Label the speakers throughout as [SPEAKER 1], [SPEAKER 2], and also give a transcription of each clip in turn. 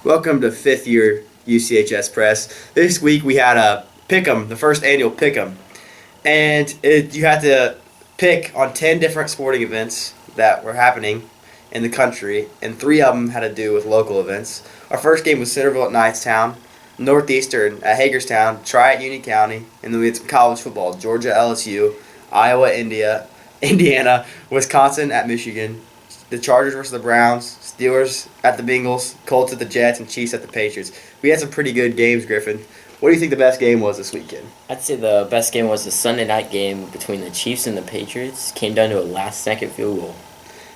[SPEAKER 1] Welcome to fifth year UCHS Press. This week we had a Pick'em, the first annual Pick'em, and you had to pick on 10 different sporting events that were happening in the country, and 3 of them had to do with local events. Our first game was Centerville at Knightstown, Northeastern at Hagerstown, Tri at Union County, and then we had some college football: Georgia LSU, Iowa Indiana, Wisconsin at Michigan, the Chargers versus the Browns, Steelers at the Bengals, Colts at the Jets, and Chiefs at the Patriots. We had some pretty good games, Griffen. What do you think the best game was this weekend?
[SPEAKER 2] I'd say the best game was the Sunday night game between the Chiefs and the Patriots. Came down to a last-second field goal.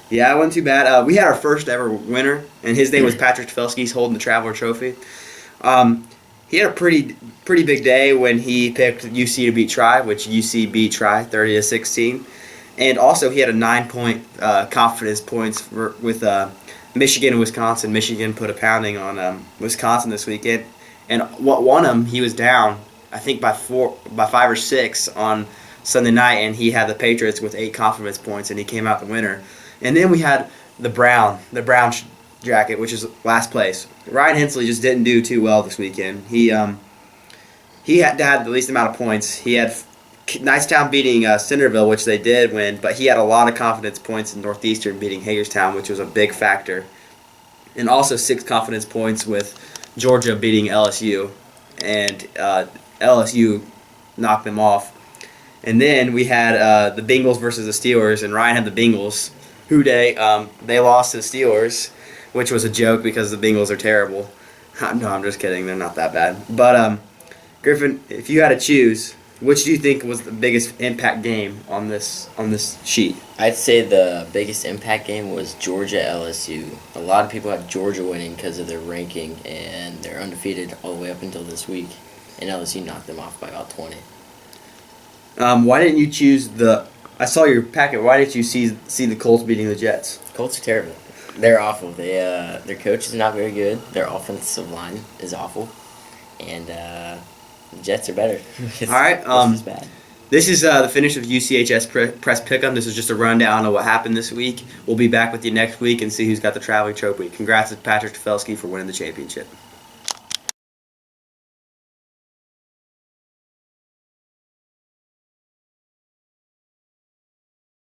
[SPEAKER 1] Yeah, it wasn't too bad. We had our first ever winner, and his name was Patrick Tefelsky. He's holding the Traveler Trophy. He had a pretty big day when he picked UC to beat Tri, which UC beat Tri 30-16. And also, he had a 9-point confidence points with Michigan and Wisconsin. Michigan put a pounding on Wisconsin this weekend. And what won him, he was down, I think, by 5 or 6 on Sunday night, and he had the Patriots with 8 confidence points, and he came out the winner. And then we had the Brown jacket, which is last place. Ryan Hensley just didn't do too well this weekend. He had to have the least amount of points. He had Knightstown beating Centerville, which they did win, but he had a lot of confidence points in Northeastern beating Hagerstown, which was a big factor. And also 6 confidence points with Georgia beating LSU, and LSU knocked them off. And then we had the Bengals versus the Steelers, and Ryan had the Bengals. They lost to the Steelers, which was a joke because the Bengals are terrible. No, I'm just kidding. They're not that bad. But, Griffen, if you had to choose, which do you think was the biggest impact game on this sheet?
[SPEAKER 2] I'd say the biggest impact game was Georgia LSU. A lot of people had Georgia winning because of their ranking, and they're undefeated all the way up until this week. And LSU knocked them off by about 20.
[SPEAKER 1] Why didn't you choose I saw your packet. Why didn't you see the Colts beating the Jets?
[SPEAKER 2] Colts are terrible. They're awful. Their coach is not very good. Their offensive line is awful. And the Jets are better.
[SPEAKER 1] All right.
[SPEAKER 2] This is bad.
[SPEAKER 1] This is the finish of UCHS Press Pick'em. This is just a rundown of what happened this week. We'll be back with you next week and see who's got the traveling trophy. Congrats to Patrick Tefelsky for winning the championship.